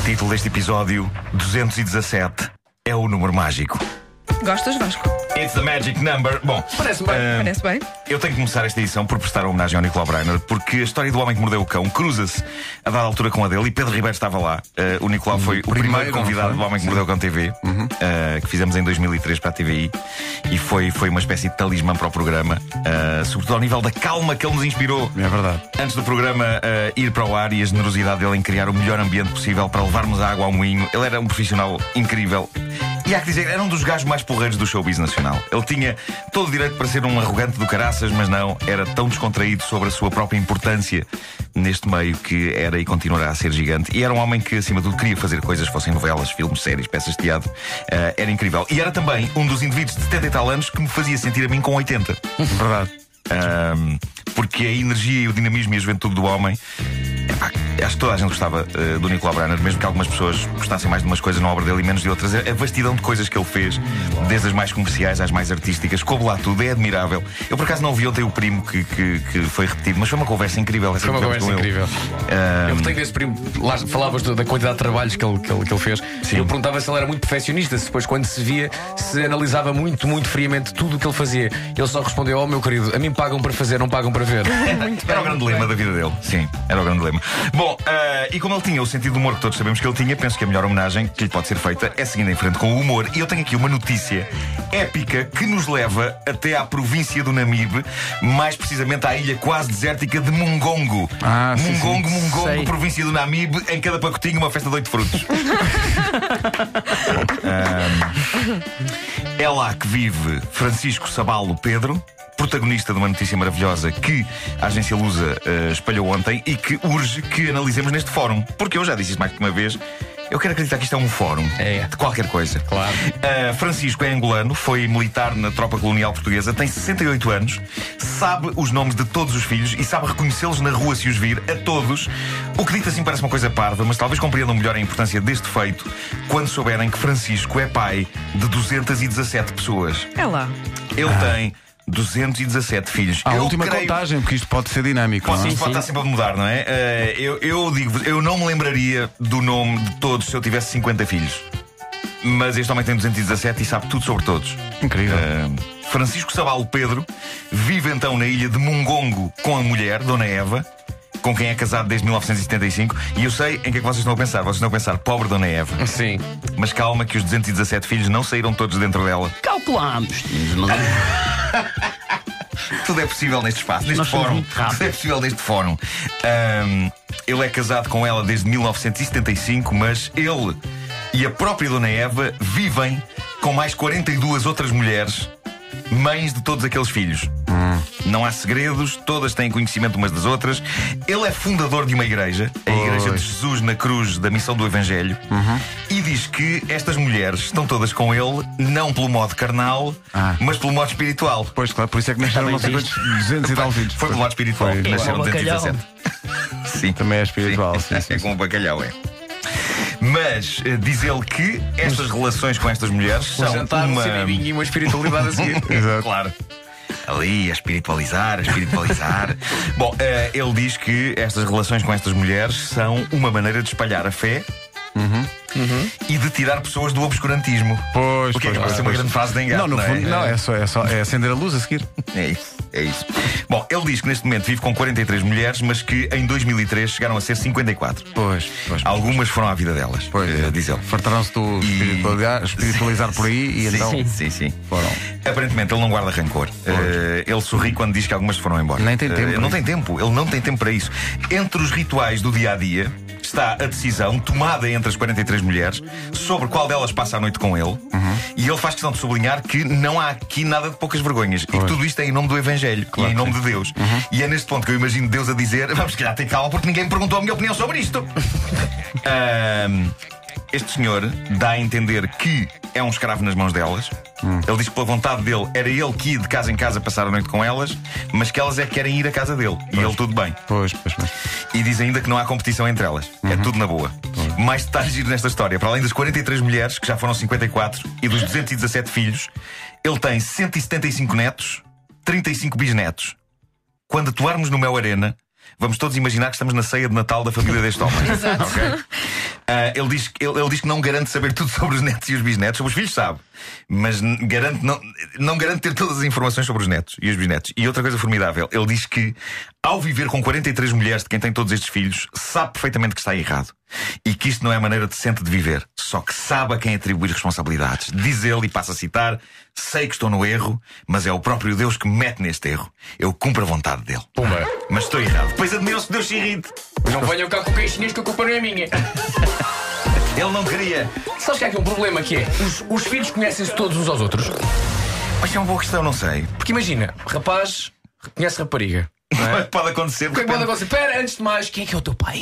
Título deste episódio: 217 é o número mágico. Gostas, Vasco? It's the magic number. Bom, Parece-me bem. Parece bem? eu tenho que começar esta edição por prestar homenagem ao Nicolau Breiner, porque a história do Homem que Mordeu o Cão cruza-se a dada altura com a dele, e Pedro Ribeiro estava lá. O Nicolau foi o primeiro convidado do Homem que Mordeu o Cão TV, que fizemos em 2003 para a TVI, e foi uma espécie de talismã para o programa, sobretudo ao nível da calma que ele nos inspirou. É verdade. Antes do programa ir para o ar, e a generosidade dele em criar o melhor ambiente possível para levarmos a água ao moinho. Ele era um profissional incrível. E há que dizer, era um dos gajos mais porreiros do showbiz nacional. Ele tinha todo o direito para ser um arrogante do caraças, mas não, era tão descontraído sobre a sua própria importância neste meio que era e continuará a ser gigante. E era um homem que, acima de tudo, queria fazer coisas, fossem novelas, filmes, séries, peças de teatro. Era incrível. E era também um dos indivíduos de 70 e tal anos que me fazia sentir a mim com 80. Verdade. Porque a energia e o dinamismo e a juventude do homem, acho que toda a gente gostava do Nicolau Breiner, mesmo que algumas pessoas gostassem mais de umas coisas na obra dele e menos de outras. A vastidão de coisas que ele fez, desde as mais comerciais às mais artísticas, coube lá tudo, é admirável. Eu por acaso não ouvi ontem o primo que foi repetido, mas foi uma conversa incrível. Foi uma conversa incrível. Eu tenho desse primo, lá falavas da quantidade de trabalhos que ele fez. Sim. Eu perguntava se ele era muito perfeccionista, se depois, quando se via, se analisava muito, muito friamente tudo o que ele fazia. Ele só respondeu: oh meu querido, a mim pagam para fazer, não pagam para ver. Era o grande lema da vida dele. Sim, era o grande lema. Bom, e como ele tinha o sentido do humor que todos sabemos que ele tinha, penso que a melhor homenagem que lhe pode ser feita é seguindo em frente com o humor. E eu tenho aqui uma notícia épica que nos leva até à província do Namibe, mais precisamente à ilha quase desértica de Mungongo. Mungongo, província do Namibe, em cada pacotinho uma festa de 8 frutos. É lá que vive Francisco Sabalo Pedro, protagonista de uma notícia maravilhosa que a agência Lusa espalhou ontem e que urge que analisemos neste fórum. Porque eu já disse isso mais que uma vez. Eu quero acreditar que isto é um fórum de qualquer coisa. Claro. Francisco é angolano, foi militar na tropa colonial portuguesa, tem 68 anos, sabe os nomes de todos os filhos e sabe reconhecê-los na rua se os vir, a todos. O que dito assim parece uma coisa parva, mas talvez compreendam melhor a importância deste feito quando souberem que Francisco é pai de 217 pessoas. É lá. Ele tem 217 filhos. A última contagem, porque isto pode ser dinâmico. Pode estar sempre a mudar, não é? Eu digo, eu não me lembraria do nome de todos se eu tivesse 50 filhos. Mas este homem tem 217 e sabe tudo sobre todos. Incrível. Francisco Sabalo Pedro vive então na ilha de Mungongo com a mulher, Dona Eva, com quem é casado desde 1975. E eu sei em que é que vocês estão a pensar. Vocês estão a pensar, pobre Dona Eva. Sim. Mas calma que os 217 filhos não saíram todos dentro dela. Calculamos. Tudo é possível neste espaço, neste fórum. Tudo é possível neste fórum. Ele é casado com ela desde 1975, mas ele e a própria Dona Eva vivem com mais 42 outras mulheres, mães de todos aqueles filhos. Não há segredos, todas têm conhecimento umas das outras. Ele é fundador de uma igreja, a Igreja de Jesus na Cruz da Missão do Evangelho, e diz que estas mulheres estão todas com ele, não pelo modo carnal, mas pelo modo espiritual. Pois, claro, por isso é que nasceram não sei quantos 200 e tal filhos. Foi pelo modo espiritual. Nasceram 217. Sim. Também é espiritual. Sim. É como um bacalhau, é. Mas diz ele que estas relações com estas mulheres são uma cerveja e uma espiritualidade a seguir. Exato. Claro. Ali, a espiritualizar. Bom, ele diz que estas relações com estas mulheres são uma maneira de espalhar a fé e de tirar pessoas do obscurantismo. Pois, o que é que vai ser uma grande frase de engano? Não, no fundo, não, é só acender a luz a seguir. É isso. Bom, ele diz que neste momento vive com 43 mulheres, mas que em 2003 chegaram a ser 54. Pois. Algumas foram à vida delas, diz ele. Fartaram-se do espiritualizar por aí e então. Sim. Foram. Aparentemente ele não guarda rancor. Ele sorri quando diz que algumas foram embora. Nem tem tempo. Não tem tempo. Ele não tem tempo para isso. Entre os rituais do dia a dia está a decisão tomada entre as 43 mulheres sobre qual delas passa a noite com ele. E ele faz questão de sublinhar que não há aqui nada de poucas vergonhas. E que tudo isto é em nome do Evangelho, claro, e em nome de Deus. E é neste ponto que eu imagino Deus a dizer: vamos, se calhar, ter calma, porque ninguém me perguntou a minha opinião sobre isto. Este senhor dá a entender que é um escravo nas mãos delas. Ele diz que, pela vontade dele, era ele que ia de casa em casa passar a noite com elas, mas que elas é que querem ir à casa dele. E ele tudo bem. Pois. E diz ainda que não há competição entre elas. É tudo na boa. Mais detalhes giros nesta história. Para além das 43 mulheres, que já foram 54, e dos 217 filhos, ele tem 175 netos, 35 bisnetos. Quando atuarmos no Mel Arena, vamos todos imaginar que estamos na ceia de Natal da família deste homem. Exato. Okay? Ele diz que não garante saber tudo sobre os netos e os bisnetos. Sobre os filhos sabe, mas não garante ter todas as informações sobre os netos e os bisnetos. E outra coisa formidável, ele diz que ao viver com 43 mulheres de quem tem todos estes filhos, sabe perfeitamente que está errado e que isto não é a maneira decente de viver. Só que sabe a quem atribuir responsabilidades. Diz ele, e passo a citar: sei que estou no erro, mas é o próprio Deus que me mete neste erro. Eu cumpro a vontade dele. Pumba. Mas estou errado. Depois admiro-se que Deus se irrite. Não venham cá com queixinhas que a culpa não é minha. Ele não queria. Sabes que há aqui um problema que é: os filhos conhecem-se todos uns aos outros. Mas é uma boa questão, não sei. Porque imagina, rapaz conhece rapariga. Não é? Pode acontecer. O que é que pode acontecer? Espera, antes de mais, quem é que é o teu pai?